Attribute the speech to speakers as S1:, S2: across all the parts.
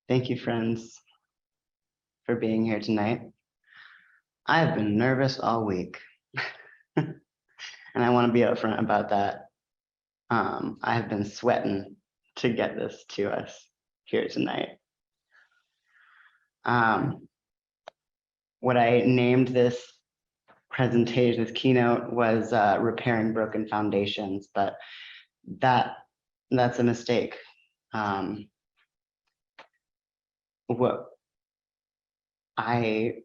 S1: Thank you, friends, for being here tonight. I've been nervous all week, and I want to be upfront about that. I have been sweating to get this to us here tonight. What I named this presentation, this keynote, was repairing broken foundations, but that's a mistake. What I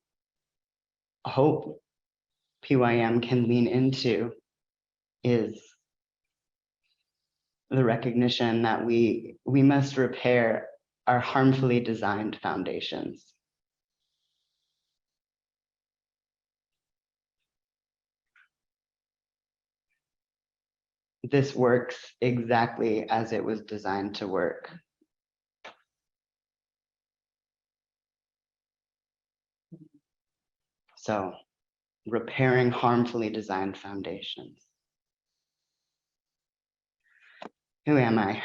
S1: hope PYM can lean into is the recognition that we must repair our harmfully designed foundations. This works exactly as it was designed to work. So, repairing harmfully designed foundations. Who am I?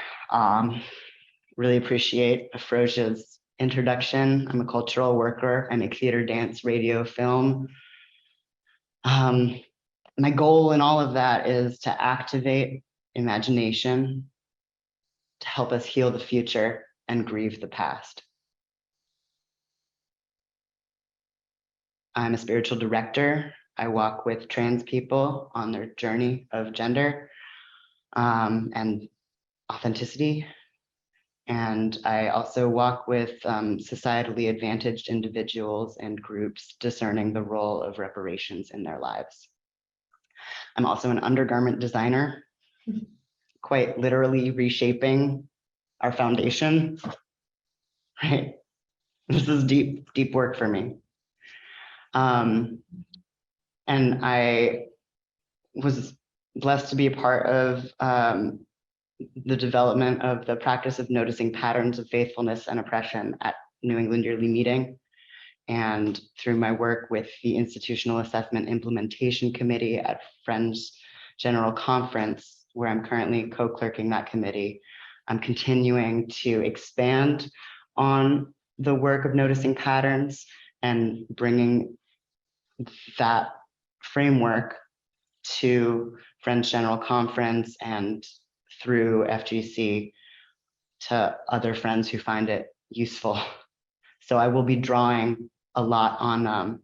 S1: Really appreciate Afrosia's introduction. I'm a cultural worker. I make theater, dance, radio, film. My goal in all of that is to activate imagination, to help us heal the future and grieve the past. I'm a spiritual director. I walk with trans people on their journey of gender and authenticity. And I also walk with societally advantaged individuals and groups discerning the role of reparations in their lives. I'm also an undergarment designer, quite literally reshaping our foundation, right? This is deep, deep work for me. And I was blessed to be a part of the development of the practice of noticing patterns of faithfulness and oppression at New England Yearly Meeting. And through my work with the Institutional Assessment Implementation Committee at Friends General Conference, where I'm currently co-clerking that committee, I'm continuing to expand on the work of noticing patterns and bringing that framework to Friends General Conference and through FGC to other friends who find it useful. So I will be drawing a lot on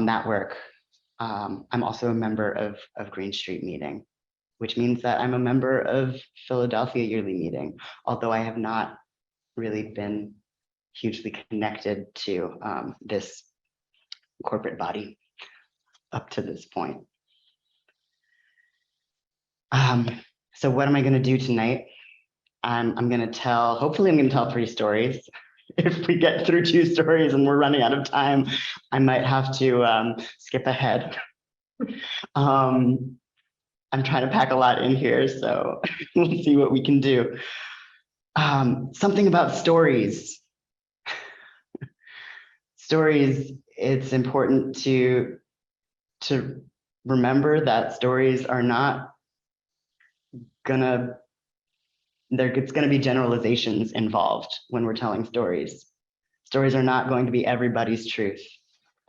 S1: that work. I'm also a member of Green Street Meeting, which means that I'm a member of Philadelphia Yearly Meeting, although I have not really been hugely connected to this corporate body up to this point. So what am I going to do tonight? Hopefully I'm going to tell 3 stories. If we get through 2 stories and we're running out of time, I might have to skip ahead. I'm trying to pack a lot in here, so we'll see what we can do. Something about stories. Stories, it's important to remember that stories are not it's gonna be generalizations involved when we're telling stories. Stories are not going to be everybody's truth,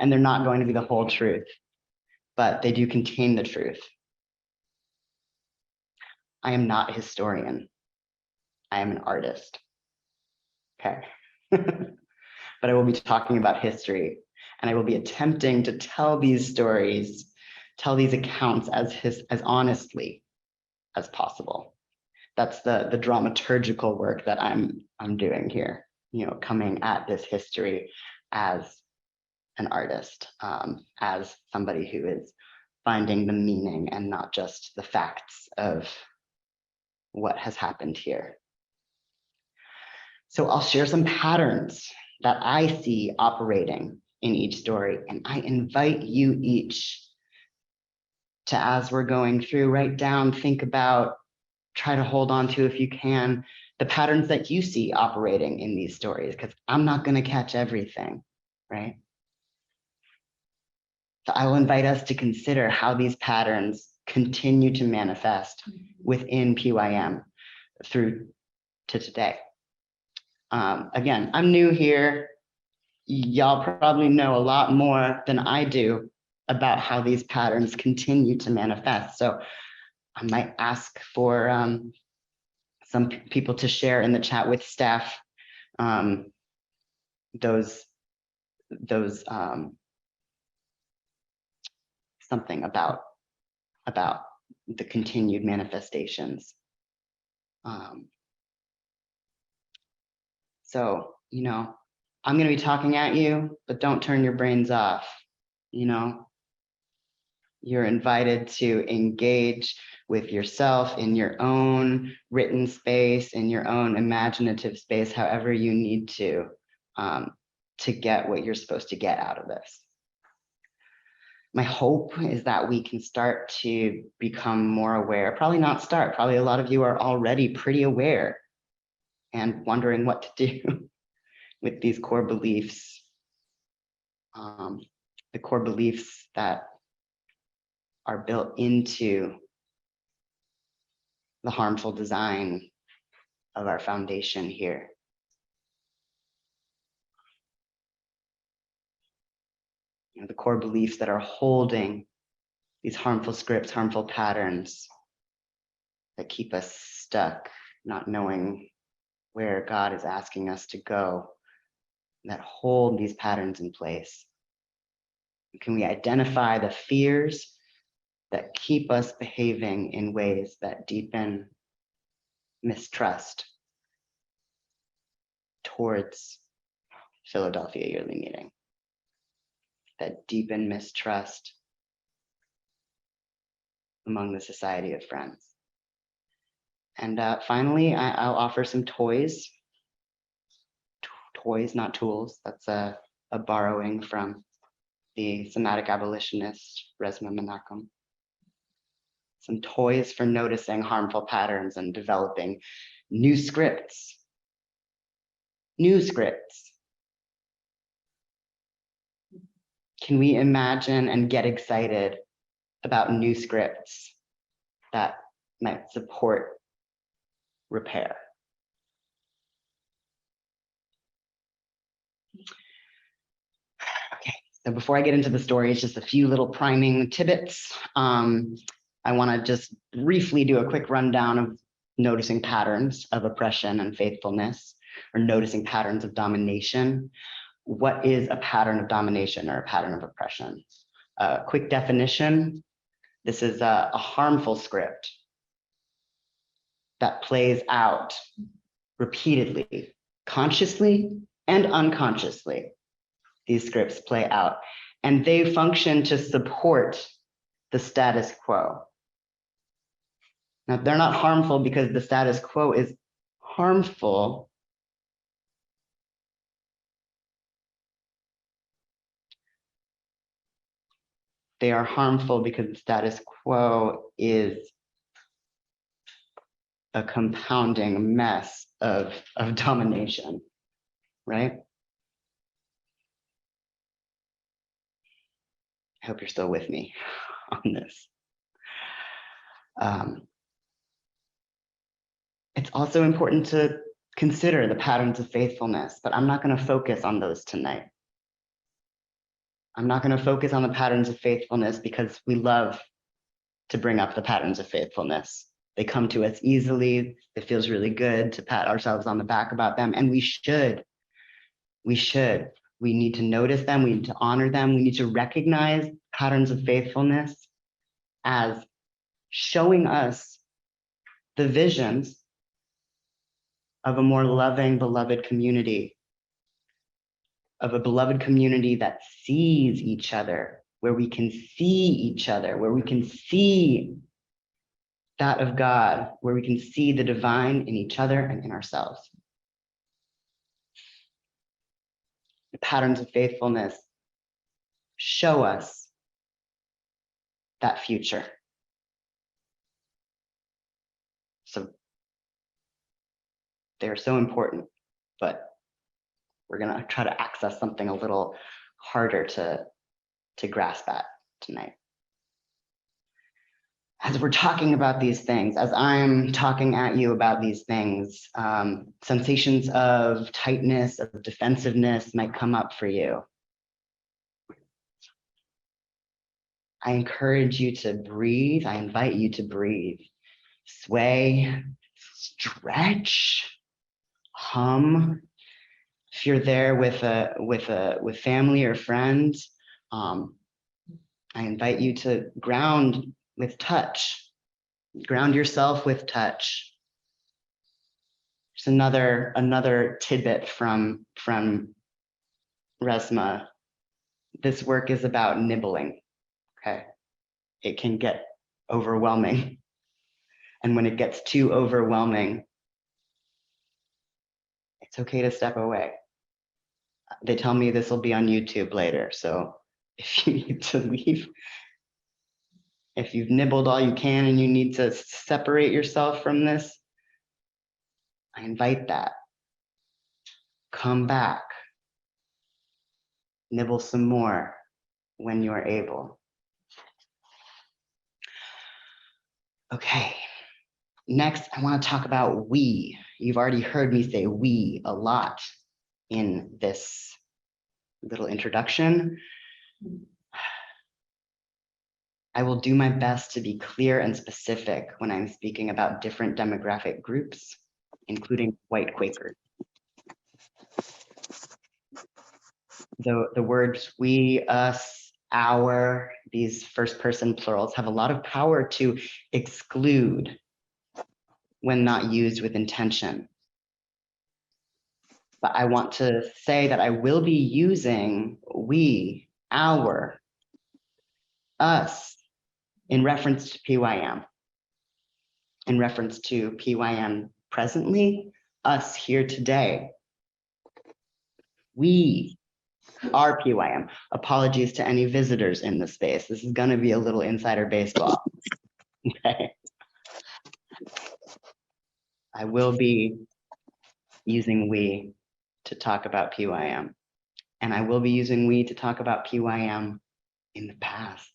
S1: and they're not going to be the whole truth, but they do contain the truth. I am not a historian. I am an artist. Okay. But I will be talking about history, and I will be attempting to tell these stories, tell these accounts as honestly as possible. That's the dramaturgical work that I'm doing here, coming at this history as an artist, as somebody who is finding the meaning and not just the facts of what has happened here. So I'll share some patterns that I see operating in each story, and I invite you each to, as we're going through, write down, think about, try to hold on to, if you can, the patterns that you see operating in these stories, because I'm not going to catch everything, right? So I will invite us to consider how these patterns continue to manifest within PYM through to today. Again, I'm new here. Y'all probably know a lot more than I do about how these patterns continue to manifest. So I might ask for some people to share in the chat with staff those something about the continued manifestations. So, you know, I'm going to be talking at you, but don't turn your brains off. You know, you're invited to engage with yourself in your own written space, in your own imaginative space, however you need to get what you're supposed to get out of this. My hope is that we can start to become more aware. Probably not start, probably a lot of you are already pretty aware and wondering what to do with these core beliefs. The core beliefs that are built into the harmful design of our foundation here. You know, the core beliefs that are holding these harmful scripts, harmful patterns that keep us stuck, not knowing where God is asking us to go, that hold these patterns in place. Can we identify the fears that keep us behaving in ways that deepen mistrust towards Philadelphia Yearly Meeting, that deepen mistrust among the Society of Friends? And finally, I'll offer some toys. Toys, not tools. That's a borrowing from the somatic abolitionist Resmaa Menakem. Some toys for noticing harmful patterns and developing new scripts. New scripts. Can we imagine and get excited about new scripts that might support repair? Okay, so before I get into the stories, just a few little priming tidbits. I want to just briefly do a quick rundown of noticing patterns of oppression and faithfulness, or noticing patterns of domination. What is a pattern of domination or a pattern of oppression? Quick definition: this is a harmful script that plays out repeatedly, consciously and unconsciously. These scripts play out, and they function to support the status quo. Now, they're not harmful because the status quo is harmful. They are harmful because the status quo is a compounding mess of domination, right? I hope you're still with me on this. It's also important to consider the patterns of faithfulness, but I'm not going to focus on those tonight. I'm not going to focus on the patterns of faithfulness because we love to bring up the patterns of faithfulness. They come to us easily. It feels really good to pat ourselves on the back about them, and we should. We should. We need to notice them. We need to honor them. We need to recognize patterns of faithfulness as showing us the visions of a more loving, beloved community, of a beloved community that sees each other, where we can see each other, where we can see that of God, where we can see the divine in each other and in ourselves. The patterns of faithfulness show us that future. So they're so important, but we're going to try to access something a little harder to grasp at tonight. as we're talking about these things, as I'm talking at you about these things, sensations of tightness, of defensiveness might come up for you. I encourage you to breathe. I invite you to breathe. Sway, stretch, hum. If you're there with family or friends, I invite you to ground with touch. Ground yourself with touch. There's another tidbit from Resma. This work is about nibbling. Okay, it can get overwhelming, and when it gets too overwhelming, it's okay to step away. They tell me this will be on YouTube later, so if you need to leave, if you've nibbled all you can and you need to separate yourself from this, I invite that. Come back. Nibble some more when you're able. Okay, next I want to talk about we. You've already heard me say we a lot in this little introduction. I will do my best to be clear and specific when I'm speaking about different demographic groups, including white Quakers. The words we, us, our, these first person plurals have a lot of power to exclude when not used with intention. But I want to say that I will be using we, our, us in reference to PYM, in reference to PYM presently, us here today. We are PYM. Apologies to any visitors in the space. This is going to be a little insider baseball. Okay. I will be using we to talk about PYM, and I will be using we to talk about PYM in the past.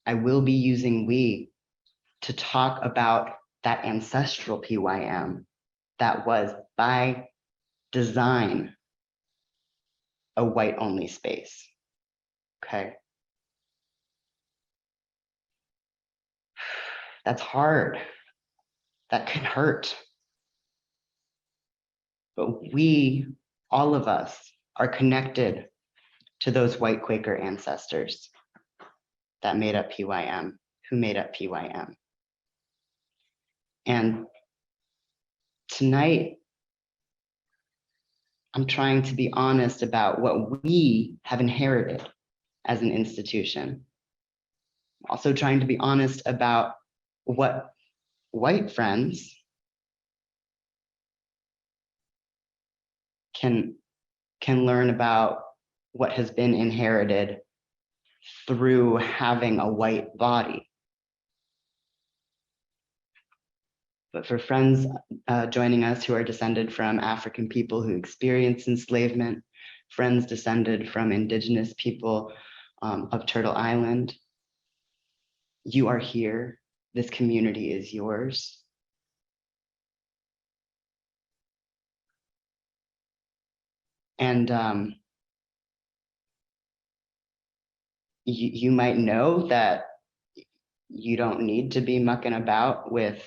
S1: I will be using we to talk about that ancestral PYM that was by design a white-only space. Okay. That's hard. That can hurt. But we, all of us, are connected to those white Quaker ancestors that made up PYM, who made up PYM. And tonight, I'm trying to be honest about what we have inherited as an institution. Also trying to be honest about what white friends can learn about what has been inherited through having a white body. But for friends joining us who are descended from African people who experienced enslavement, friends descended from indigenous people of Turtle Island, you are here. This community is yours. And you might know that you don't need to be mucking about with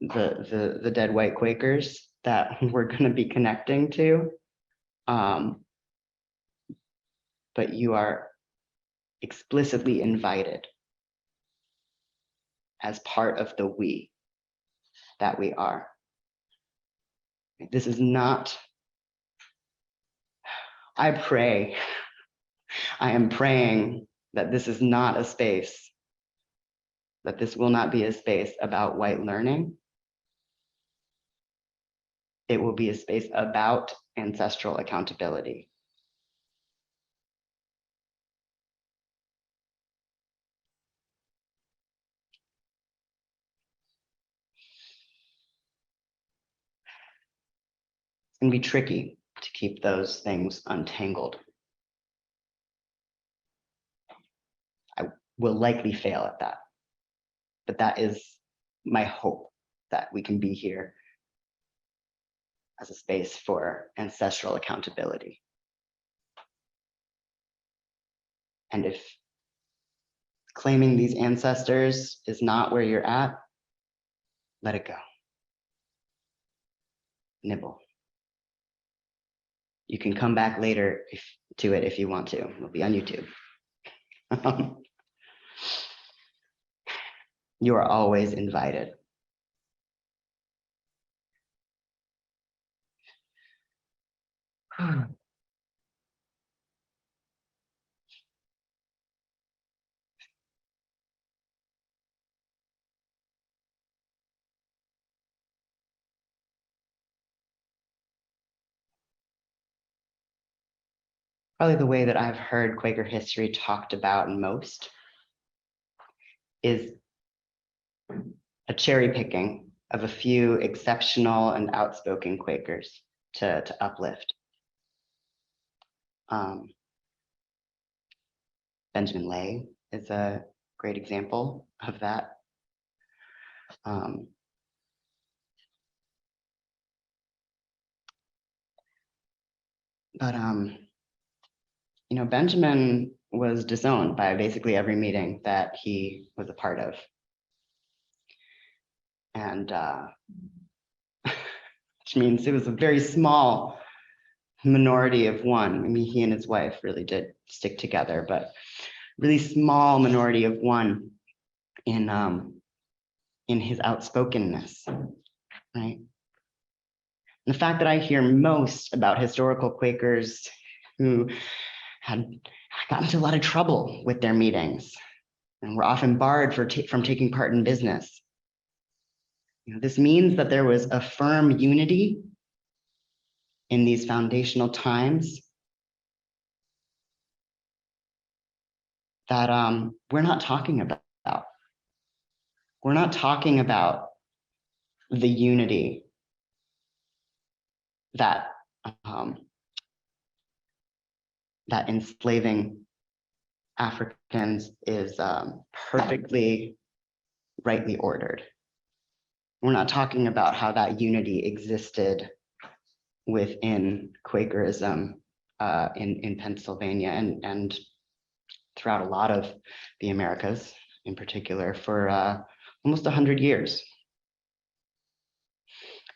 S1: the dead white Quakers that we're going to be connecting to. But you are explicitly invited as part of the we that we are. This is not, I am praying that this is not a space, that this will not be a space about white learning. It will be a space about ancestral accountability. It's going to be tricky to keep those things untangled. I will likely fail at that. but that is my hope, that we can be here as a space for ancestral accountability. And if claiming these ancestors is not where you're at, let it go. Nibble. You can come back later to it if you want to. It'll be on YouTube. You are always invited. Probably the way that I've heard Quaker history talked about most is a cherry picking of a few exceptional and outspoken Quakers to uplift. Benjamin Lay is a great example of that. You know, Benjamin was disowned by basically every meeting that he was a part of. And which means it was a very small minority of one. I mean, he and his wife really did stick together, but really small minority of one in his outspokenness, right? And the fact that I hear most about historical Quakers who had gotten into a lot of trouble with their meetings and were often barred from taking part in business. You know, this means that there was a firm unity in these foundational times that we're not talking about. We're not talking about the unity that that enslaving Africans is perfectly rightly ordered. We're not talking about how that unity existed within Quakerism in Pennsylvania and throughout a lot of the Americas, in particular, for almost 100 years.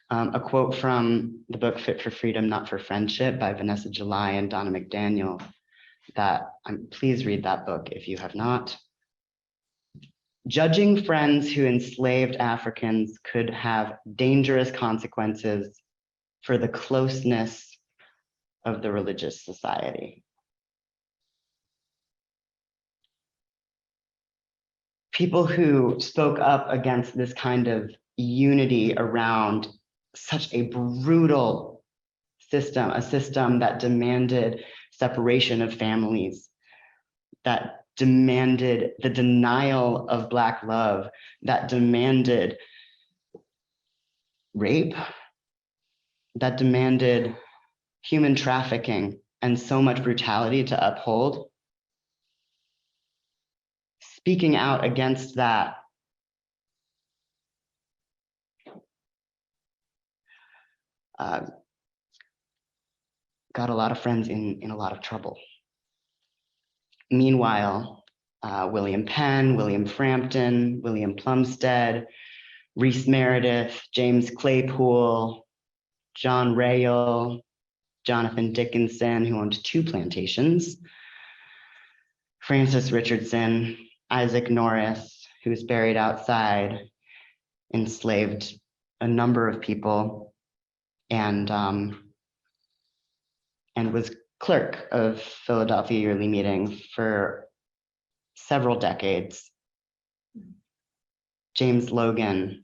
S1: A quote from the book Fit for Freedom, Not for Friendship by Vanessa July and Donna McDaniel, that please read that book if you have not. Judging friends who enslaved Africans could have dangerous consequences for the closeness of the religious society. People who spoke up against this kind of unity around such a brutal system, a system that demanded separation of families, that demanded the denial of Black love, that demanded rape, that demanded human trafficking and so much brutality to uphold. Speaking out against that got a lot of friends in a lot of trouble. Meanwhile, William Penn, William Frampton, William Plumstead, Rhys Meredith, James Claypool, John Rayl, Jonathan Dickinson, who owned 2 plantations, Francis Richardson, Isaac Norris, who was buried outside, enslaved a number of people, and was clerk of Philadelphia Yearly Meeting for several decades. James Logan.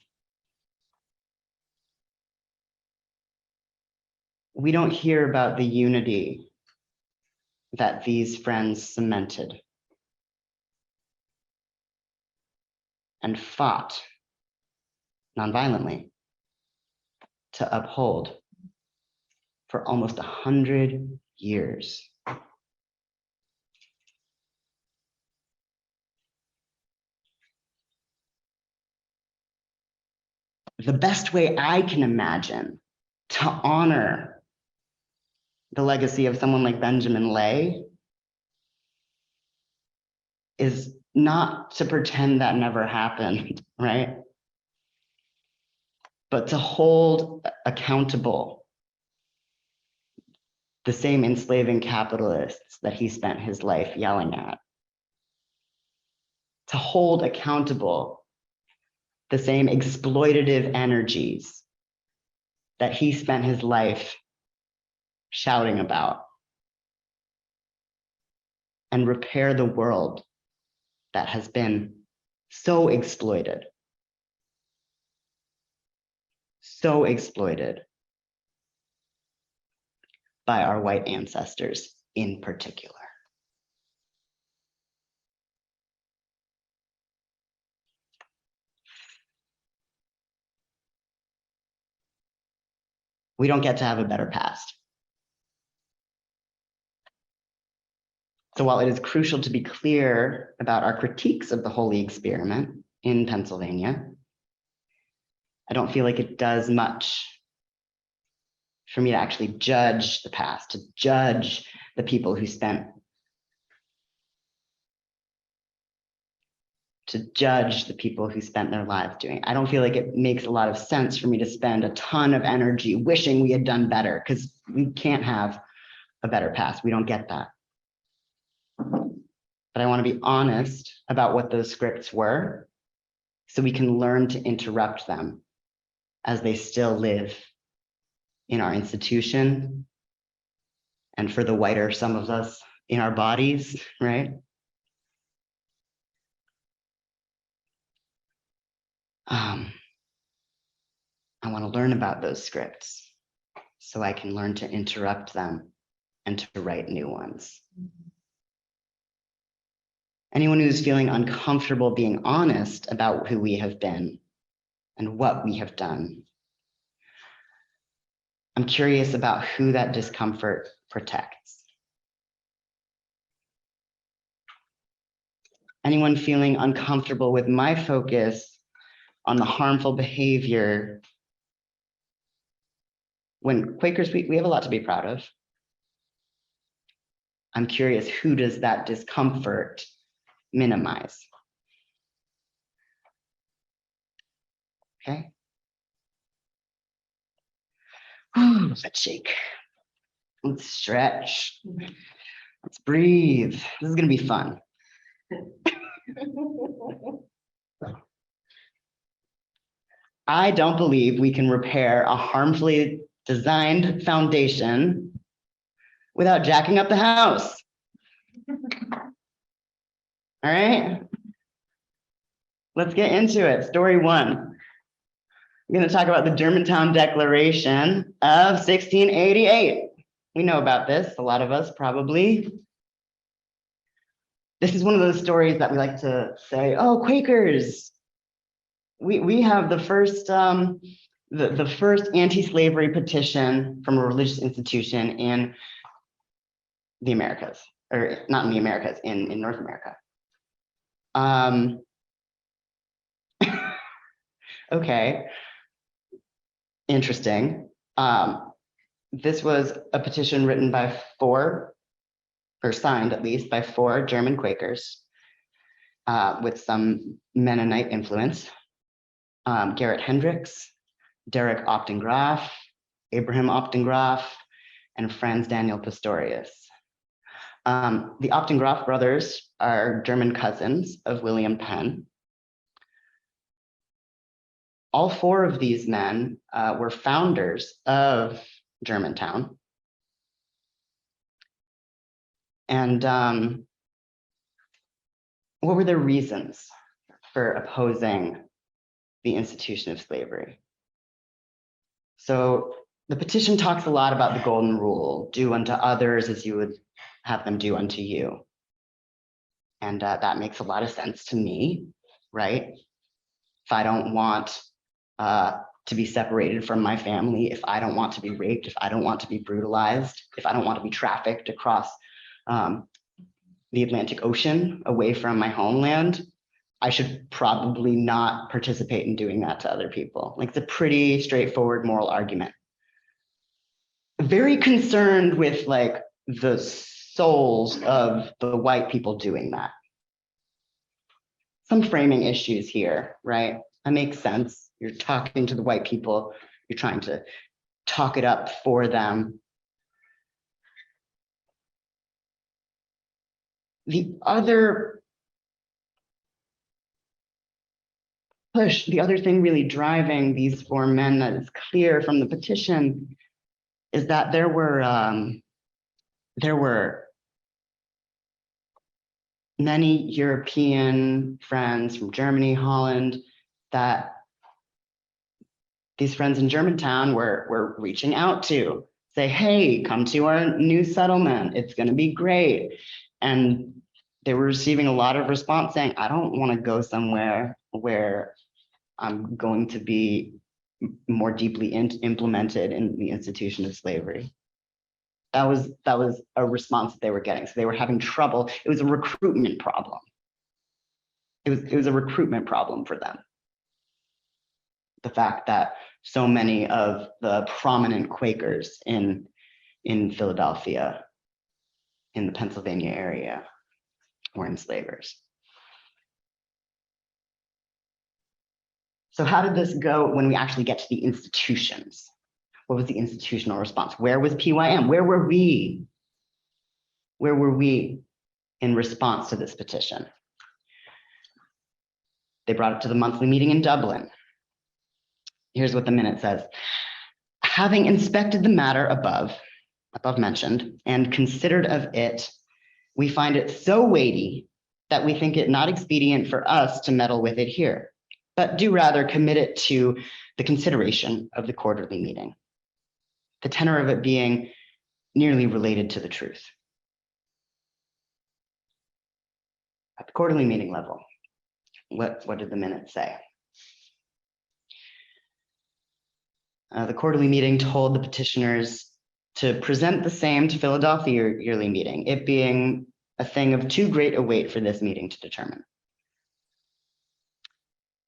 S1: We don't hear about the unity that these friends cemented and fought nonviolently to uphold for almost 100 years. the best way I can imagine to honor the legacy of someone like Benjamin Lay is not to pretend that never happened, right? But to hold accountable the same enslaving capitalists that he spent his life yelling at. To hold accountable the same exploitative energies that he spent his life shouting about. And repair the world that has been so exploited by our white ancestors in particular. We don't get to have a better past. So while it is crucial to be clear about our critiques of the holy experiment in Pennsylvania, I don't feel like it does much for me to actually judge the past, to judge the people who spent, their lives doing it. I don't feel like it makes a lot of sense for me to spend a ton of energy wishing we had done better, because we can't have a better past. We don't get that. But I want to be honest about what those scripts were so we can learn to interrupt them as they still live in our institution, and for the whiter some of us, in our bodies, right? I want to learn about those scripts so I can learn to interrupt them and to write new ones. Anyone who's feeling uncomfortable being honest about who we have been and what we have done, I'm curious about who that discomfort protects. Anyone feeling uncomfortable with my focus on the harmful behavior when Quakers, we have a lot to be proud of. I'm curious, who does that discomfort minimize? Okay. Let's shake. Let's stretch. Let's breathe. This is going to be fun. I don't believe we can repair a harmfully designed foundation without jacking up the house. All right. Let's get into it. Story one. I'm going to talk about the Germantown Declaration of 1688. We know about this, a lot of us probably. This is one of those stories that we like to say, oh, Quakers. We have the first anti-slavery petition from a religious institution in the Americas, or not in the Americas, in North America. Okay, interesting. This was a petition written by signed at least by 4 German Quakers with some Mennonite influence. Gerrit Hendricks, Derek Optengraff, Abraham Optengraff, and Franz Daniel Pistorius. The Optengraff brothers are German cousins of William Penn. All 4 of these men were founders of Germantown. And what were their reasons for opposing the institution of slavery? So the petition talks a lot about the golden rule, do unto others as you would have them do unto you. And that makes a lot of sense to me, right? If I don't want to be separated from my family, if I don't want to be raped, if I don't want to be brutalized, if I don't want to be trafficked across the Atlantic Ocean away from my homeland, I should probably not participate in doing that to other people. Like, it's a pretty straightforward moral argument. Very concerned with like the souls of the white people doing that. Some framing issues here, right? That makes sense. You're talking to the white people, you're trying to talk it up for them. The other push, the other thing really driving these four men that is clear from the petition is that there were many European friends from Germany, Holland, that these friends in Germantown were reaching out to say, hey, come to our new settlement. It's going to be great. And they were receiving a lot of response saying, I don't want to go somewhere where I'm going to be more deeply implemented in the institution of slavery. That was a response that they were getting. So they were having trouble. It was a recruitment problem. It was a recruitment problem for them. The fact that so many of the prominent Quakers in Philadelphia, in the Pennsylvania area, were enslavers. So how did this go when we actually get to the institutions? What was the institutional response? Where was PYM? Where were we? Where were we in response to this petition? They brought it to the monthly meeting in Dublin. Here's what the minute says. Having inspected the matter above mentioned and considered of it, we find it so weighty that we think it not expedient for us to meddle with it here, but do rather commit it to the consideration of the quarterly meeting, the tenor of it being nearly related to the truth. At the quarterly meeting level, what did the minute say? The quarterly meeting told the petitioners to present the same to Philadelphia yearly meeting, it being a thing of too great a weight for this meeting to determine.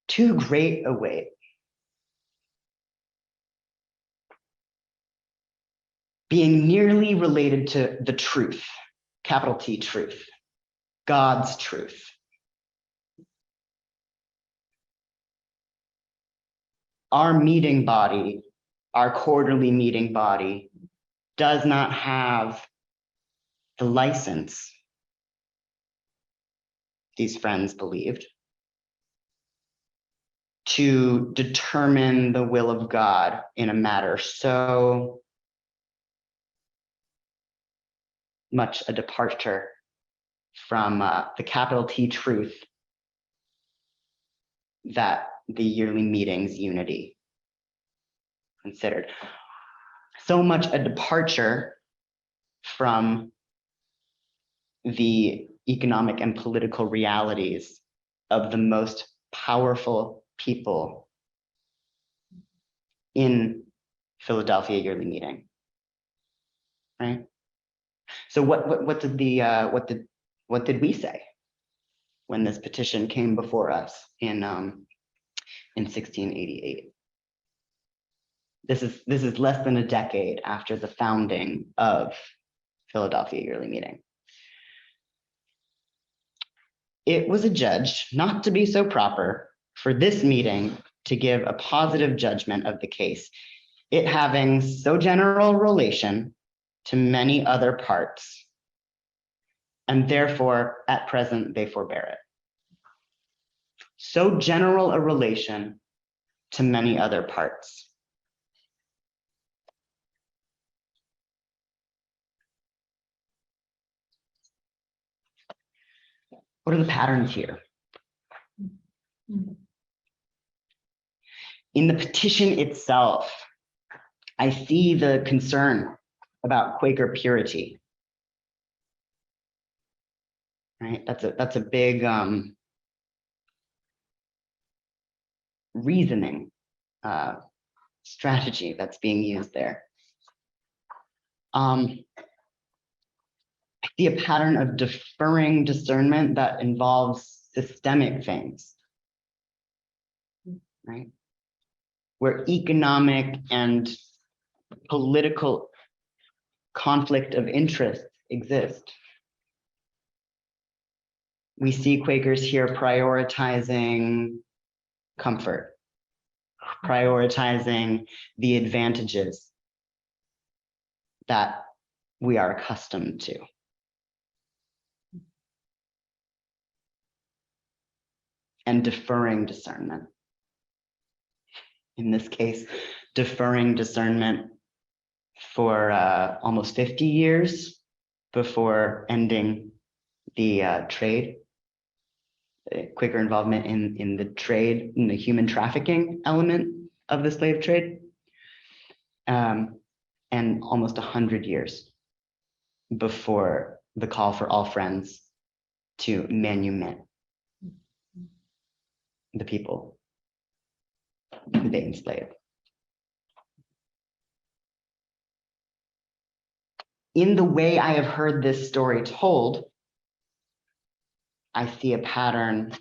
S1: Too great a weight. Being nearly related to the truth, capital T truth, God's truth. Our meeting body, our quarterly meeting body, does not have the license, these friends believed, to determine the will of God in a matter so much a departure from the capital T truth that the yearly meeting's unity considered. So much a departure from the economic and political realities of the most powerful people in Philadelphia yearly meeting, right? So what did we say when this petition came before us in 1688? This is less than a decade after the founding of Philadelphia yearly meeting. It was adjudged not to be so proper for this meeting to give a positive judgment of the case, it having so general relation to many other parts, and therefore at present they forbear it. So general a relation to many other parts. What are the patterns here? In the petition itself, I see the concern about Quaker purity. Right? That's a big reasoning strategy that's being used there. I see a pattern of deferring discernment that involves systemic things, right? Where economic and political conflict of interest exist. We see Quakers here prioritizing comfort, prioritizing the advantages that we are accustomed to. And deferring discernment. In this case, deferring discernment for almost 50 years before ending the trade, Quaker involvement in the trade, in the human trafficking element of the slave trade, and almost 100 years before the call for all friends to manumit the people who they enslaved. In the way I have heard this story told, I see a pattern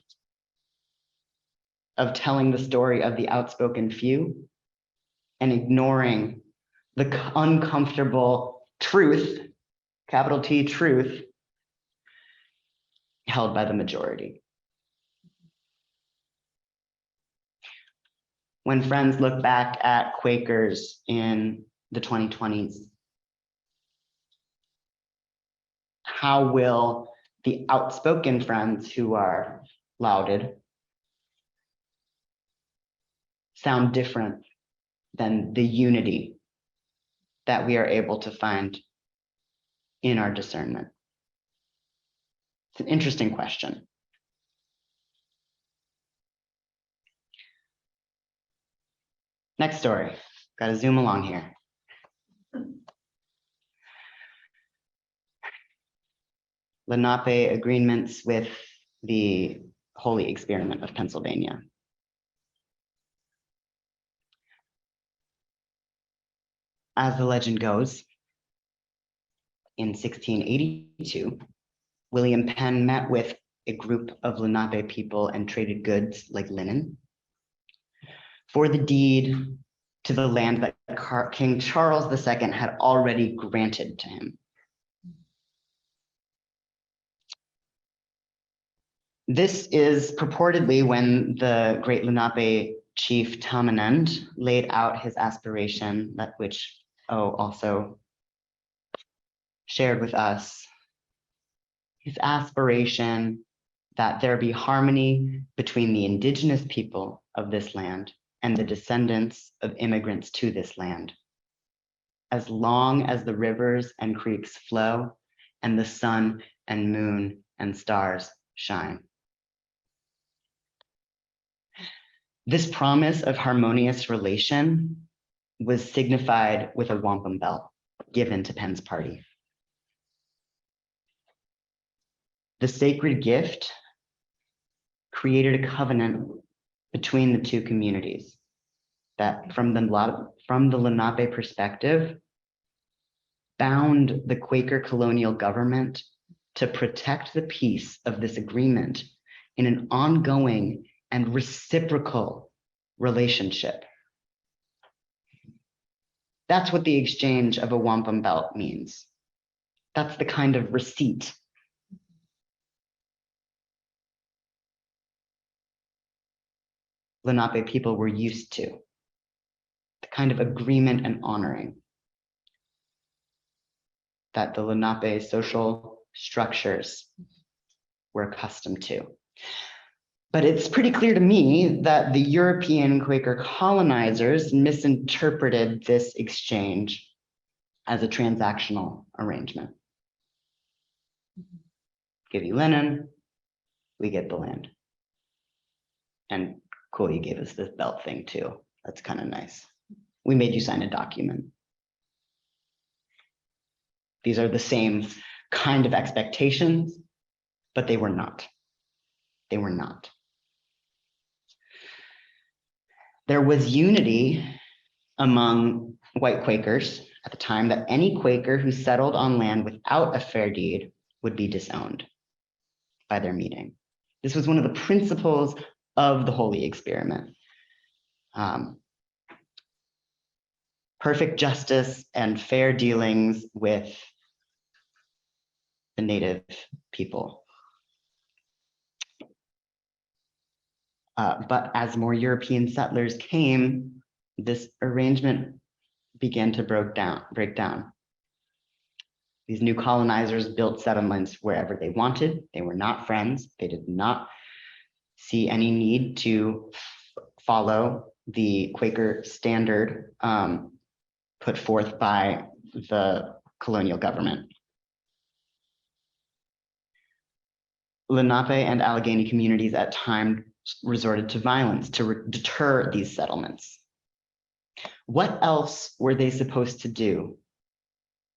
S1: of telling the story of the outspoken few and ignoring the uncomfortable truth, capital T truth, held by the majority. When friends look back at Quakers in the 2020s, how will the outspoken friends who are lauded sound different than the unity that we are able to find in our discernment? It's an interesting question. Next story. Got to zoom along here. Lenape agreements with the Holy Experiment of Pennsylvania. As the legend goes, in 1682, William Penn met with a group of Lenape people and traded goods like linen for the deed to the land that King Charles II had already granted to him. This is purportedly when the great Lenape chief Tamanend laid out his aspiration, that which also shared with us his aspiration that there be harmony between the indigenous people of this land and the descendants of immigrants to this land, as long as the rivers and creeks flow and the sun and moon and stars shine. This promise of harmonious relation was signified with a wampum belt given to Penn's party. The sacred gift created a covenant between the two communities that, from the Lenape perspective, bound the Quaker colonial government to protect the peace of this agreement in an ongoing and reciprocal relationship. That's what the exchange of a wampum belt means. That's the kind of receipt Lenape people were used to, the kind of agreement and honoring that the Lenape social structures were accustomed to. But it's pretty clear to me that the European Quaker colonizers misinterpreted this exchange as a transactional arrangement. Give you linen, we get the land. And cool, you gave us this belt thing too. That's kind of nice. We made you sign a document. These are the same kind of expectations, but they were not. They were not. There was unity among white Quakers at the time that any Quaker who settled on land without a fair deed would be disowned by their meeting. This was one of the principles of the holy experiment. Perfect justice and fair dealings with the native people. But as more European settlers came, this arrangement began to break down. These new colonizers built settlements wherever they wanted. They were not friends. They did not see any need to follow the Quaker standard put forth by the colonial government. Lenape and Allegheny communities at times resorted to violence to deter these settlements. What else were they supposed to do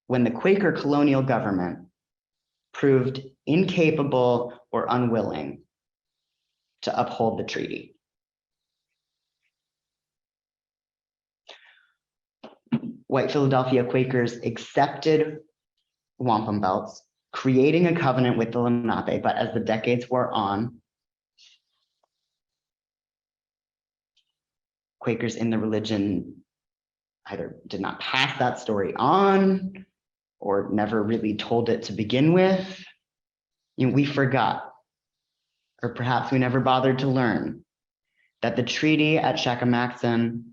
S1: when the Quaker colonial government proved incapable or unwilling to uphold the treaty? White Philadelphia Quakers accepted wampum belts, creating a covenant with the Lenape, but as the decades wore on, Quakers in the religion either did not pass that story on or never really told it to begin with. We forgot, or perhaps we never bothered to learn, that the treaty at Shackamaxon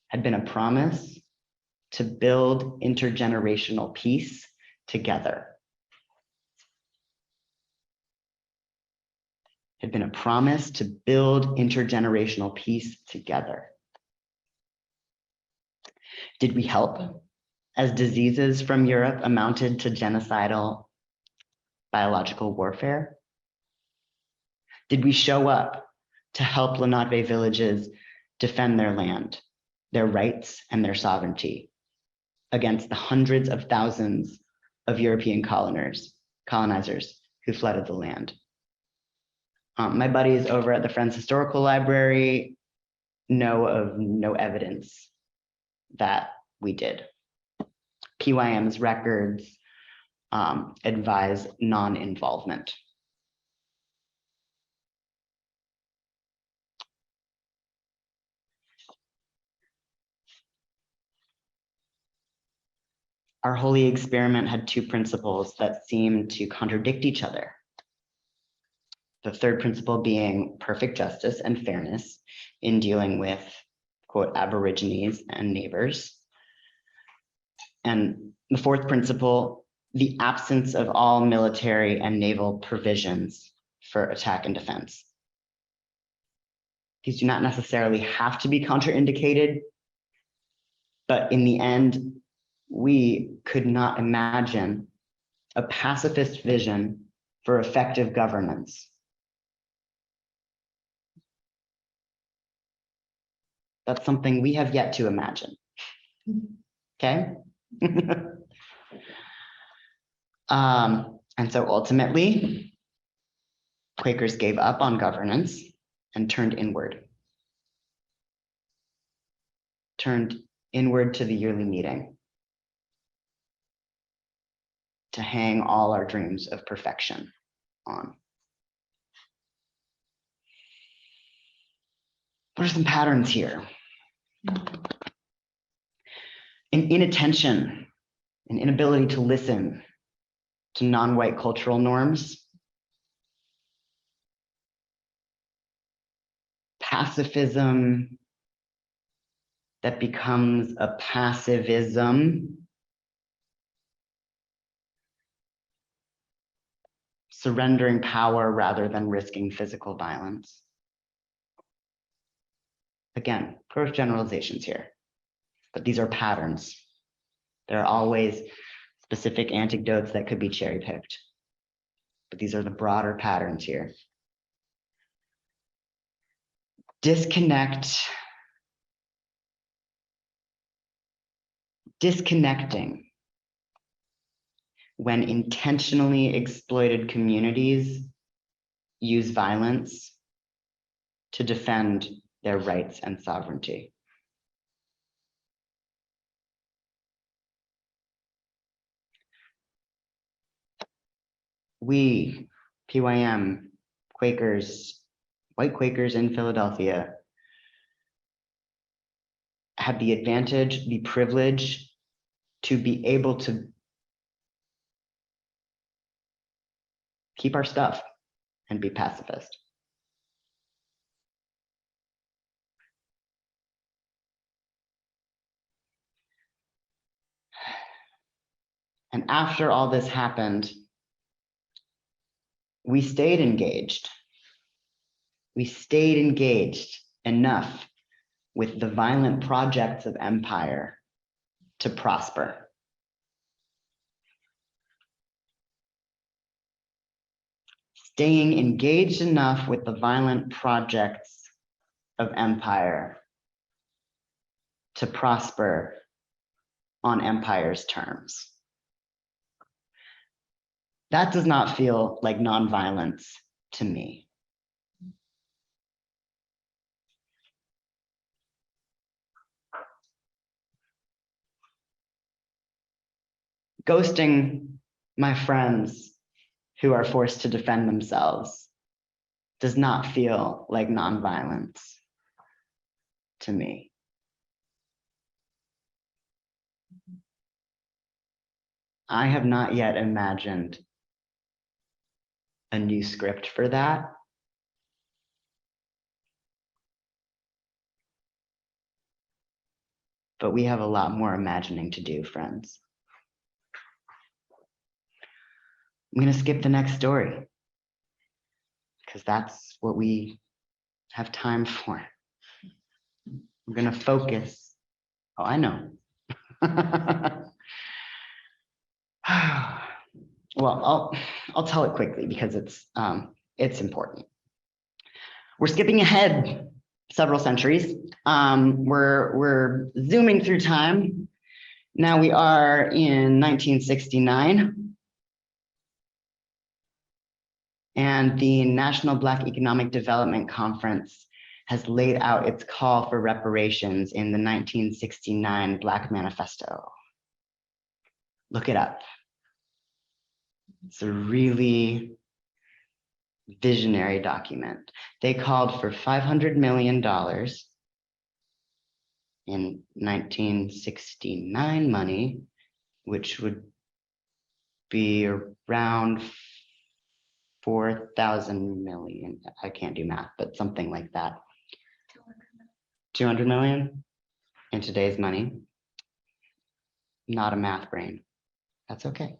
S1: had been a promise to build intergenerational peace together. Had been a promise to build intergenerational peace together. Did we help as diseases from Europe amounted to genocidal biological warfare? Did we show up to help Lenape villages defend their land, their rights, and their sovereignty against the hundreds of thousands of European colonizers who flooded the land? My buddies over at the Friends Historical Library know of no evidence that we did. PYM's records advise non-involvement. Our holy experiment had two principles that seemed to contradict each other. The third principle being perfect justice and fairness in dealing with, quote, Aborigines and neighbors. And the fourth principle, the absence of all military and naval provisions for attack and defense. These do not necessarily have to be contraindicated, but in the end, we could not imagine a pacifist vision for effective governance. That's something we have yet to imagine. Okay? And so ultimately, Quakers gave up on governance and turned inward. Turned inward to the yearly meeting to hang all our dreams of perfection on. What are some patterns here? An inattention, an inability to listen to non-white cultural norms, pacifism that becomes a passivism, surrendering power rather than risking physical violence. Again, gross generalizations here, but these are patterns. There are always specific anecdotes that could be cherry-picked, but these are the broader patterns here. Disconnecting when intentionally exploited communities use violence to defend their rights and sovereignty. We, PYM, Quakers, white Quakers in Philadelphia, had the advantage, the privilege to be able to keep our stuff and be pacifist. And after all this happened, we stayed engaged. We stayed engaged enough with the violent projects of empire to prosper. Staying engaged enough with the violent projects of empire to prosper on empire's terms. That does not feel like nonviolence to me. Ghosting my friends who are forced to defend themselves does not feel like nonviolence to me. I have not yet imagined a new script for that. But we have a lot more imagining to do, friends. I'm going to skip the next story because that's what we have time for. I'm going to focus. Oh, I know. Well, I'll tell it quickly because it's important. We're skipping ahead several centuries. We're zooming through time. Now we are in 1969. And the National Black Economic Development Conference has laid out its call for reparations in the 1969 Black Manifesto. Look it up. It's a really visionary document. They called for $500 million in 1969 money, which would be around 4,000 million. I can't do math, but something like that. 200 million in today's money. Not a math brain. That's okay.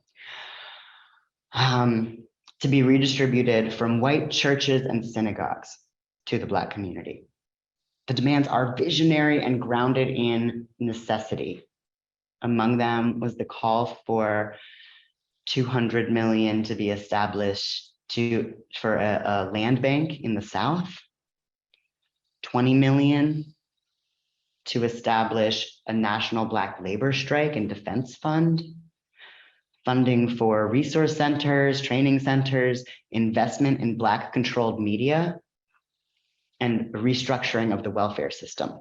S1: To be redistributed from white churches and synagogues to the Black community. The demands are visionary and grounded in necessity. Among them was the call for 200 million to be established for a land bank in the South, 20 million to establish a national Black labor strike and defense fund, funding for resource centers, training centers, investment in Black controlled media, and restructuring of the welfare system.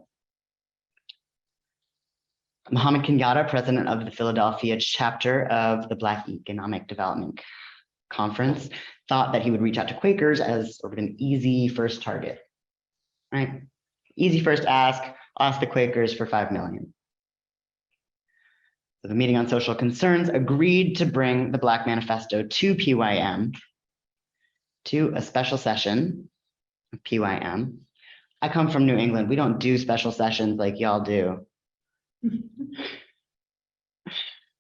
S1: Muhammad Kenyatta, president of the Philadelphia chapter of the Black Economic Development Conference, thought that he would reach out to Quakers as sort of an easy first target, right? Easy first ask the Quakers for 5 million. So the Meeting on Social Concerns agreed to bring the Black Manifesto to PYM, to a special session of PYM. I come from New England. We don't do special sessions like y'all do.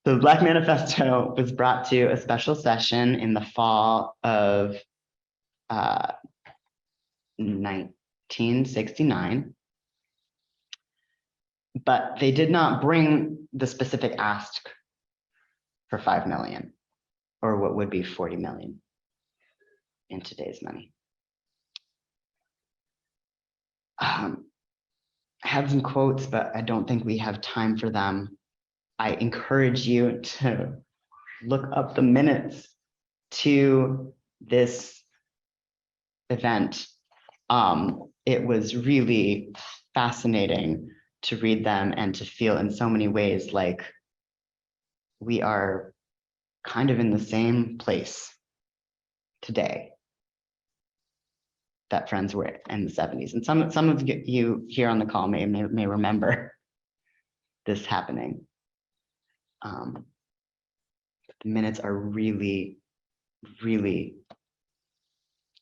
S1: The Black Manifesto was brought to a special session in the fall of 1969, but they did not bring the specific ask for 5 million, or what would be 40 million in today's money. I have some quotes, but I don't think we have time for them. I encourage you to look up the minutes to this event. It was really fascinating to read them and to feel in so many ways like we are kind of in the same place today. that Friends were in the 70s. And some of you here on the call may remember this happening. The minutes are really, really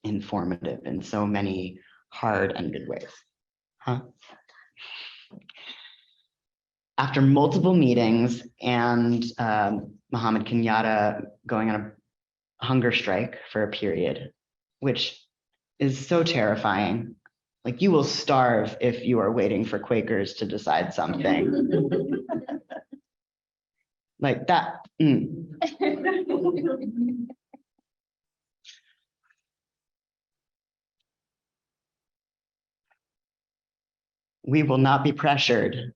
S1: informative in so many hard and good ways. After multiple meetings and Muhammad Kenyatta going on a hunger strike for a period, which is so terrifying. Like, you will starve if you are waiting for Quakers to decide something. Like that. We will not be pressured.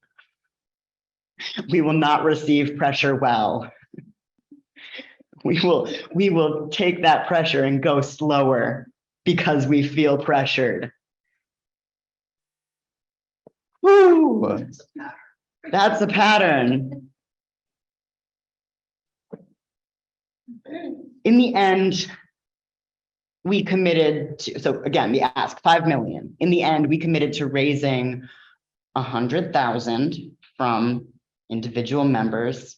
S1: We will not receive pressure well. We will take that pressure and go slower because we feel pressured. Woo! That's a pattern. In the end, we committed to, so again, the ask, 5 million. In the end, we committed to raising 100,000 from individual members,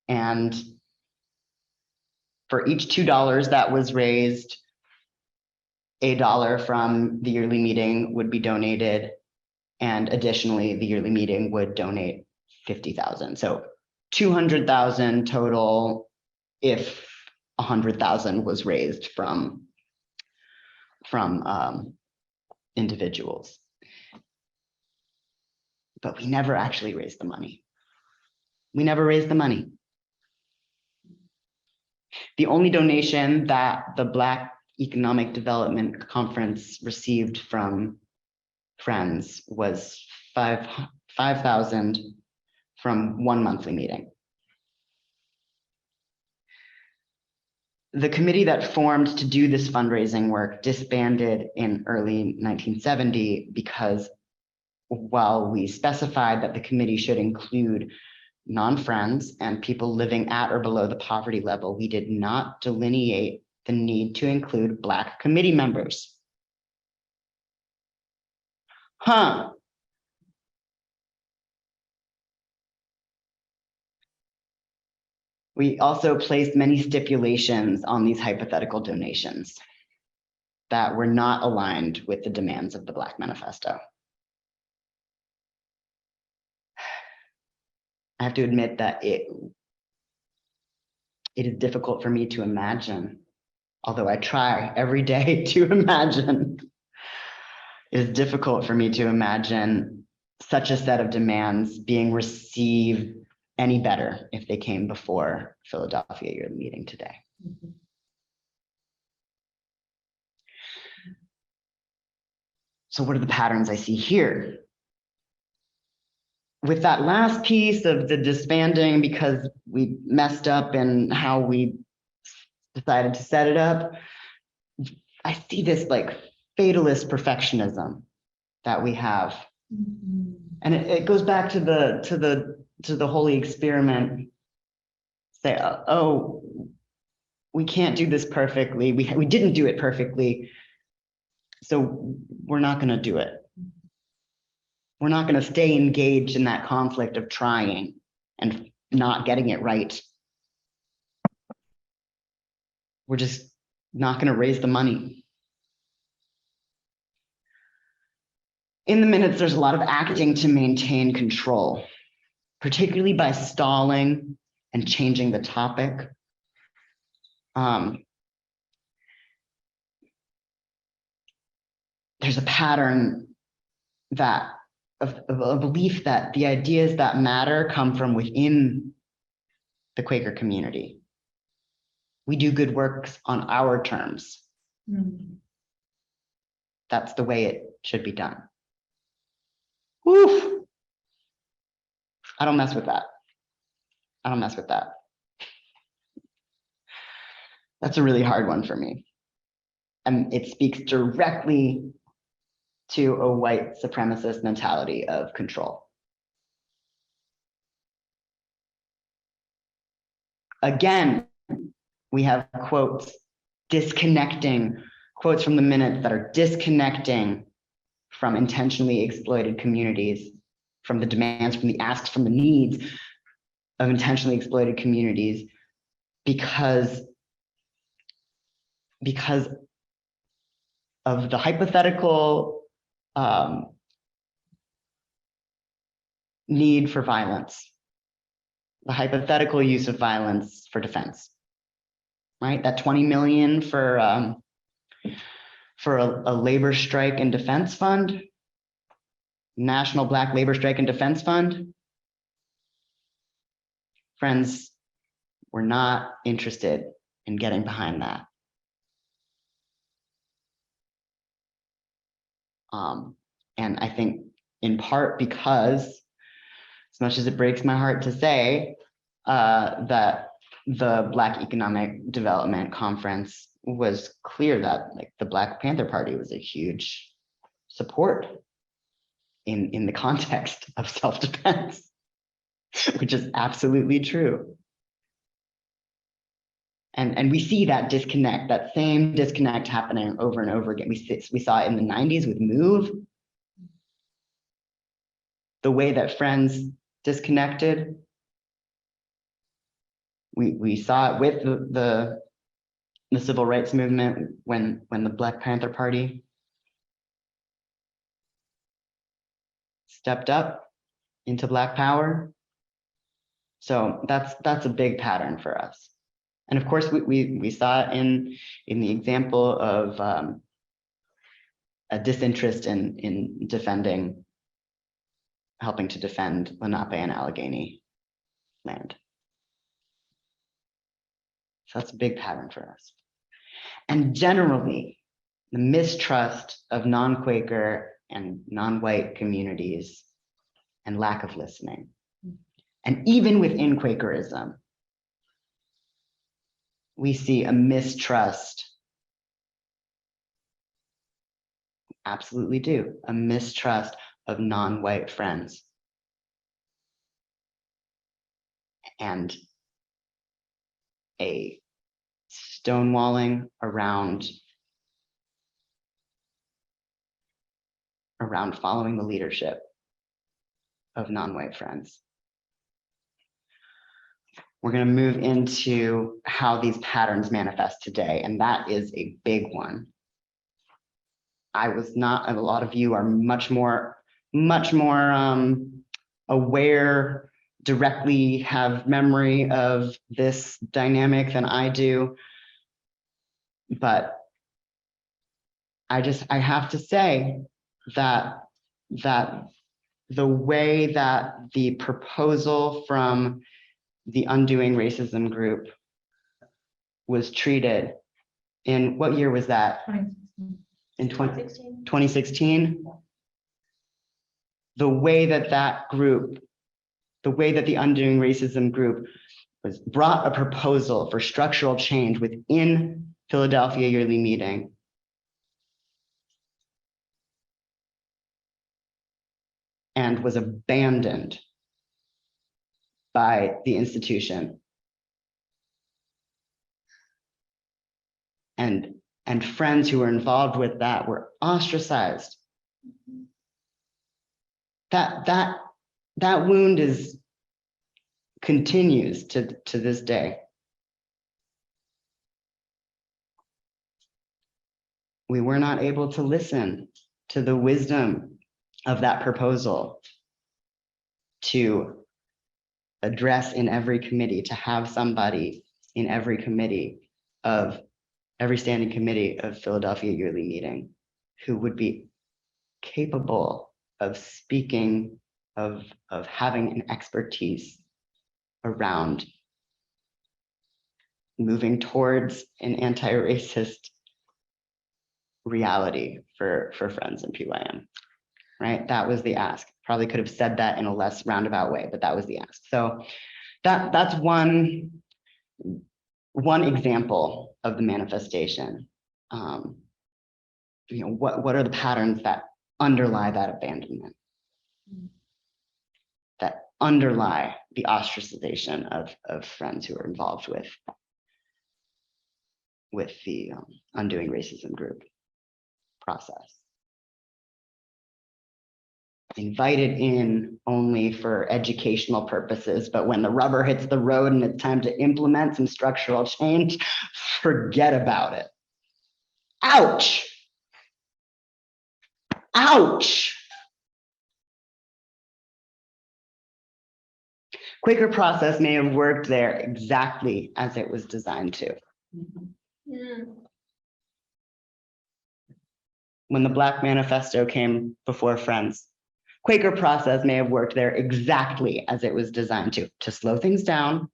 S1: and for each $2 that was raised, $1 from the yearly meeting would be donated, and additionally, the yearly meeting would donate 50,000. So 200,000 total if 100,000 was raised from individuals. But we never actually raised the money. We never raised the money. The only donation that the Black Economic Development Conference received from Friends was 5,000 from one monthly meeting. The committee that formed to do this fundraising work disbanded in early 1970 because while we specified that the committee should include non-Friends and people living at or below the poverty level, we did not delineate the need to include Black committee members. We also placed many stipulations on these hypothetical donations that were not aligned with the demands of the Black Manifesto. I have to admit that it is difficult for me to imagine, although I try every day to imagine. It is difficult for me to imagine such a set of demands being received any better if they came before Philadelphia yearly meeting today. So what are the patterns I see here? With that last piece of the disbanding because we messed up in how we decided to set it up, I see this like fatalist perfectionism that we have. And it goes back to the holy experiment. Say, oh, we can't do this perfectly. We didn't do it perfectly, so we're not going to do it. We're not going to stay engaged in that conflict of trying and not getting it right. We're just not going to raise the money. In the minutes, there's a lot of acting to maintain control, particularly by stalling and changing the topic. There's a pattern that of a belief that the ideas that matter come from within the Quaker community. We do good works on our terms. That's the way it should be done. Woo! I don't mess with that. I don't mess with that. That's a really hard one for me. And it speaks directly to a white supremacist mentality of control. Again, we have quotes disconnecting quotes from the minutes that are disconnecting from intentionally exploited communities, from the demands, from the asks, from the needs of intentionally exploited communities, because of the hypothetical need for violence, the hypothetical use of violence for defense, right? That 20 million for a labor strike and defense fund, National Black Labor Strike and Defense Fund. Friends, we're not interested in getting behind that. And I think in part because, as much as it breaks my heart to say, that the Black Economic Development Conference was clear that like the Black Panther Party was a huge support in the context of self-defense, which is absolutely true. And we see that disconnect, that same disconnect happening over and over again. We saw it in the 90s with MOVE, the way that Friends disconnected. We saw it with the civil rights movement when the Black Panther Party stepped up into Black power. So that's a big pattern for us. And of course, we saw it in the example of a disinterest in helping to defend Lenape and Allegheny land. So that's a big pattern for us. And generally, the mistrust of non-Quaker and non-white communities and lack of listening. And even within Quakerism, we see a mistrust, absolutely do, a mistrust of non-white friends. And a stonewalling around following the leadership of non-white friends. We're going to move into how these patterns manifest today, and that is a big one. I was not, a lot of you are much more aware, directly have memory of this dynamic than I do. But I have to say that the way that the proposal from the Undoing Racism group was treated in, what year was that? In 2016. The way that the Undoing Racism group brought a proposal for structural change within Philadelphia Yearly Meeting and was abandoned by the institution. And friends who were involved with that were ostracized. That wound continues to this day. We were not able to listen to the wisdom of that proposal to address in every committee, to have somebody in every standing committee of Philadelphia Yearly Meeting who would be capable of speaking, of having an expertise around moving towards an anti-racist reality for Friends and PYM, right? That was the ask. Probably could have said that in a less roundabout way, but that was the ask. So that's one example of the manifestation. What are the patterns that underlie that abandonment, that underlie the ostracization of friends who are involved with the Undoing Racism group? process. Invited in only for educational purposes, but when the rubber hits the road and it's time to implement some structural change, forget about it. Ouch. Ouch. Quaker process may have worked there exactly as it was designed to. When the Black Manifesto came before Friends, Quaker process may have worked there exactly as it was designed to slow things down,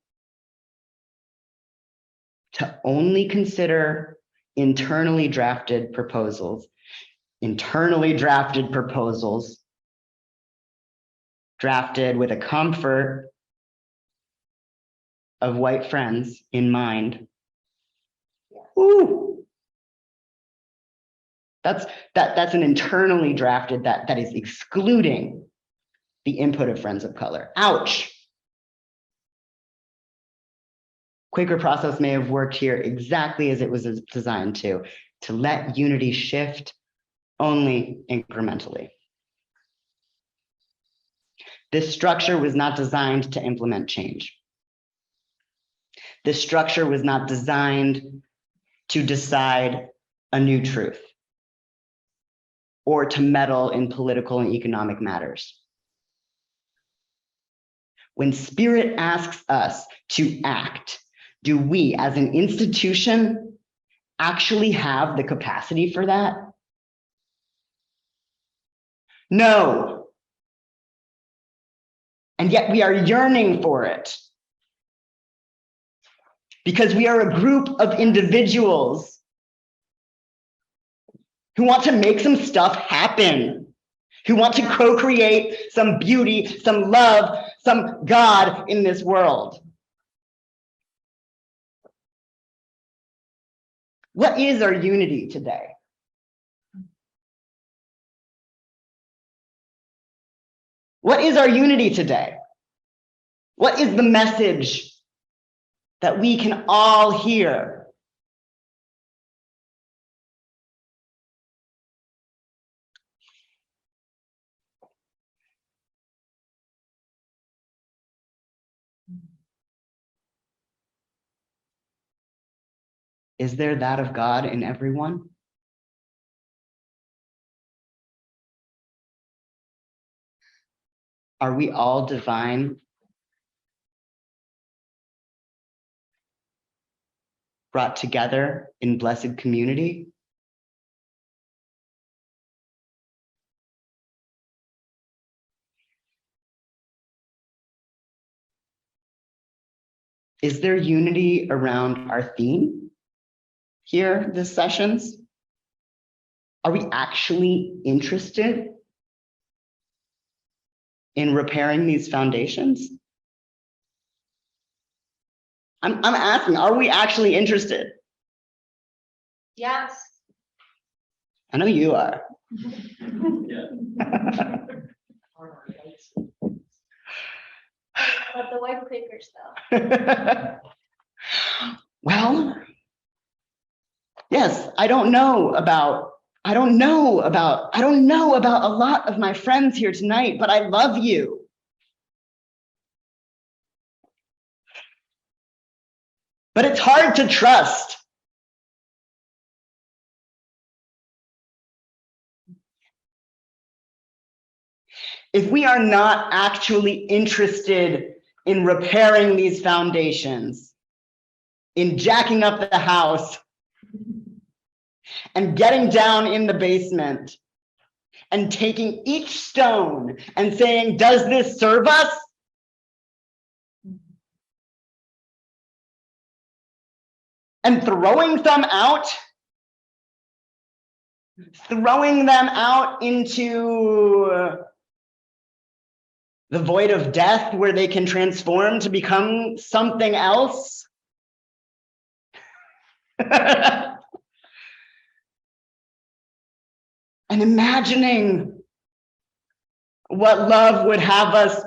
S1: to only consider internally drafted proposals drafted with a comfort of white friends in mind. Woo! That's an internally drafted that is excluding the input of friends of color. Ouch. Quaker process may have worked here exactly as it was designed to let unity shift only incrementally. This structure was not designed to implement change. This structure was not designed to decide a new truth or to meddle in political and economic matters. When Spirit asks us to act, do we as an institution actually have the capacity for that? No. And yet we are yearning for it. Because we are a group of individuals who want to make some stuff happen, who want to co-create some beauty, some love, some God in this world. What is our unity today? What is our unity today? What is the message that we can all hear? Is there that of God in everyone? Are we all divine? Brought together in blessed community? Is there unity around our theme here, this sessions? Are we actually interested in repairing these foundations? I'm asking, are we actually interested?
S2: Yes.
S1: I know you are.
S2: But the white Quakers, though.
S1: Well, yes, I don't know about a lot of my friends here tonight, but I love you. But it's hard to trust. If we are not actually interested in repairing these foundations, in jacking up the house and getting down in the basement and taking each stone and saying, does this serve us? And throwing them out into the void of death where they can transform to become something else. And imagining what love would have us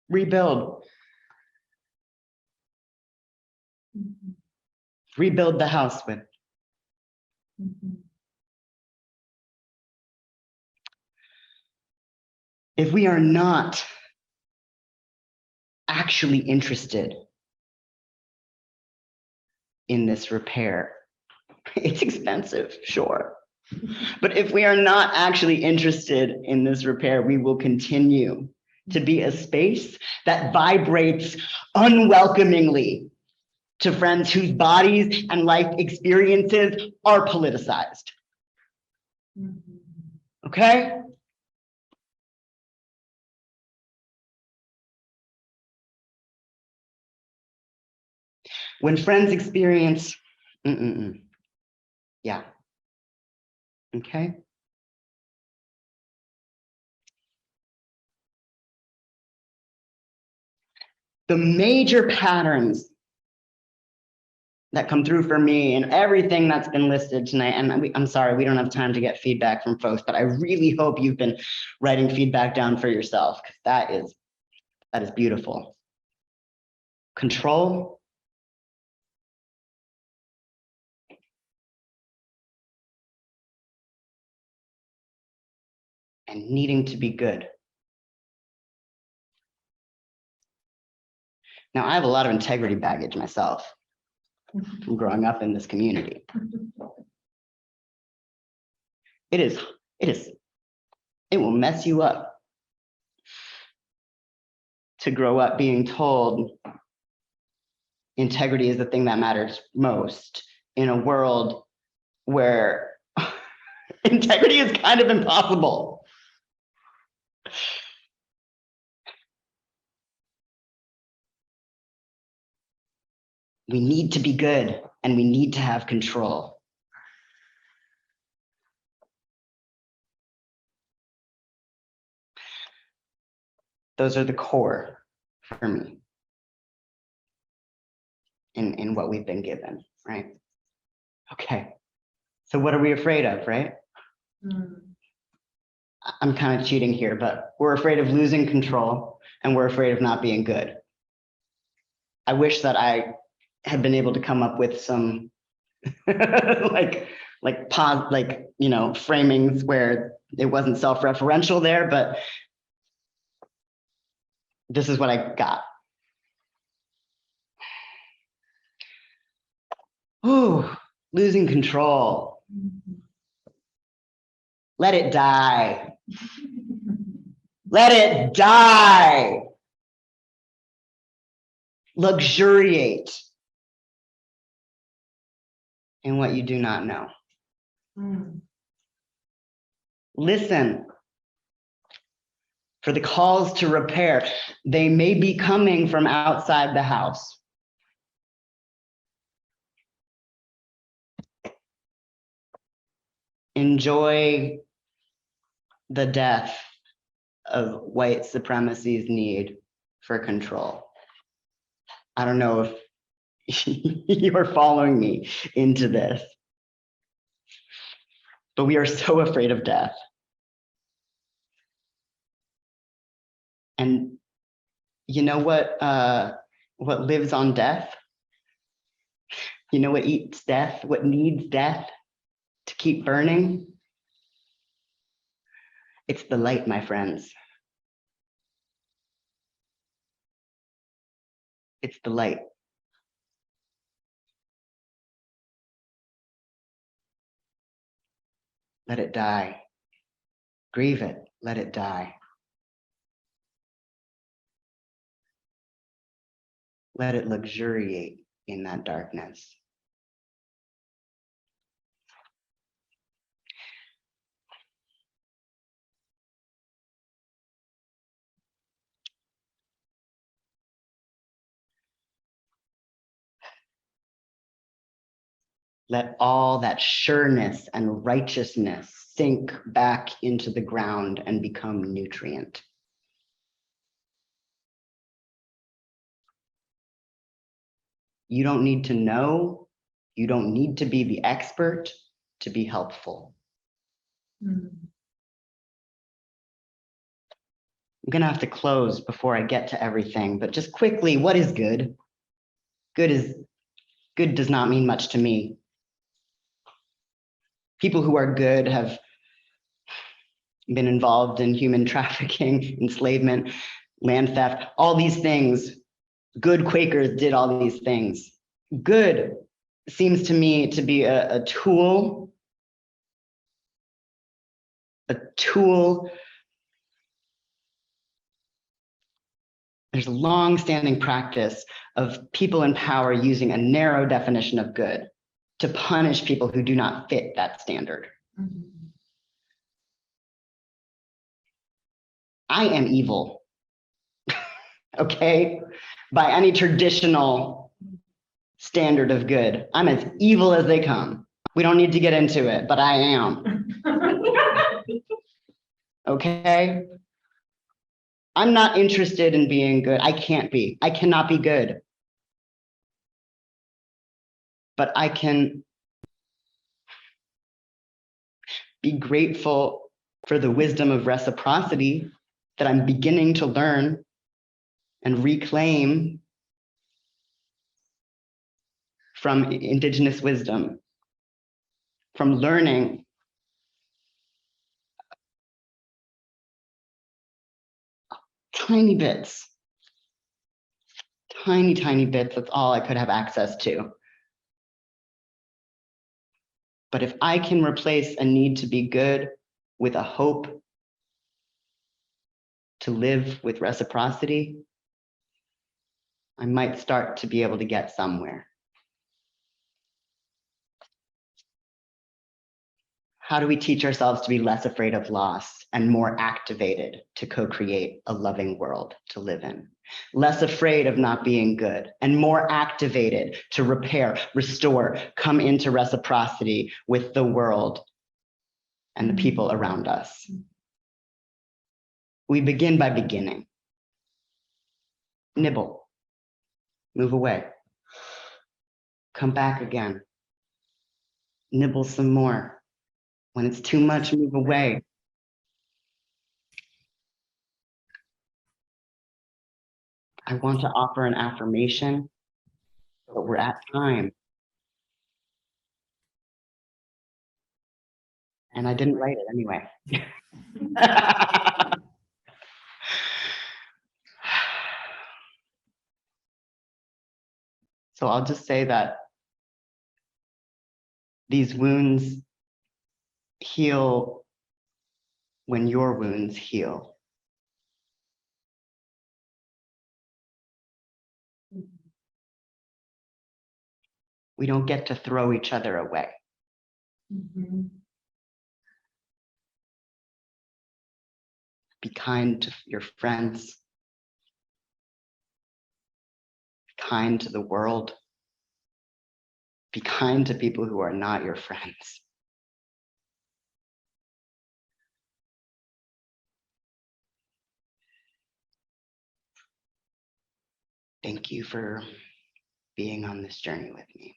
S1: rebuild. rebuild the house with. If we are not actually interested in this repair, it's expensive, sure. But if we are not actually interested in this repair, we will continue to be a space that vibrates unwelcomingly to friends whose bodies and life experiences are politicized. Okay? When friends experience, yeah. Okay? The major patterns that come through for me and everything that's been listed tonight, and I'm sorry, we don't have time to get feedback from folks, but I really hope you've been writing feedback down for yourself, because that is beautiful. Control. And needing to be good. Now, I have a lot of integrity baggage myself from growing up in this community. It will mess you up to grow up being told integrity is the thing that matters most in a world where integrity is kind of impossible. We need to be good and we need to have control. Those are the core for me in what we've been given, right? Okay, so what are we afraid of, right? I'm kind of cheating here, but we're afraid of losing control and we're afraid of not being good. I wish that I had been able to come up with some like framings where it wasn't self-referential there, but this is what I got. Ooh, losing control. Let it die. Let it die. Luxuriate in what you do not know. Listen for the calls to repair. They may be coming from outside the house. Enjoy the death of white supremacy's need for control. I don't know if you're following me into this, but we are so afraid of death. And you know what lives on death? You know what eats death? What needs death to keep burning? It's the light, my friends. It's the light. Let it die. Grieve it. Let it die. Let it luxuriate in that darkness. Let all that sureness and righteousness sink back into the ground and become nutrient. You don't need to know. You don't need to be the expert to be helpful. I'm going to have to close before I get to everything, but just quickly, what is good? Good is Good does not mean much to me. People who are good have been involved in human trafficking, enslavement, land theft, all these things. Good Quakers did all these things. Good seems to me to be a tool. There's a long-standing practice of people in power using a narrow definition of good to punish people who do not fit that standard. I am evil, okay? By any traditional standard of good, I'm as evil as they come. We don't need to get into it, but I am. Okay? I'm not interested in being good. I can't be. I cannot be good. But I can be grateful for the wisdom of reciprocity that I'm beginning to learn and reclaim from indigenous wisdom, from learning tiny bits, tiny bits. That's all I could have access to. But if I can replace a need to be good with a hope to live with reciprocity, I might start to be able to get somewhere. How do we teach ourselves to be less afraid of loss and more activated to co-create a loving world to live in? Less afraid of not being good and more activated to repair, restore, come into reciprocity with the world and the people around us. We begin by beginning. Nibble, move away, come back again, nibble some more. When it's too much, move away. I want to offer an affirmation, but we're at time. And I didn't write it anyway. So I'll just say that these wounds heal when your wounds heal. We don't get to throw each other away. Be kind to your friends. Be kind to the world. Be kind to people who are not your friends. Thank you for being on this journey with me.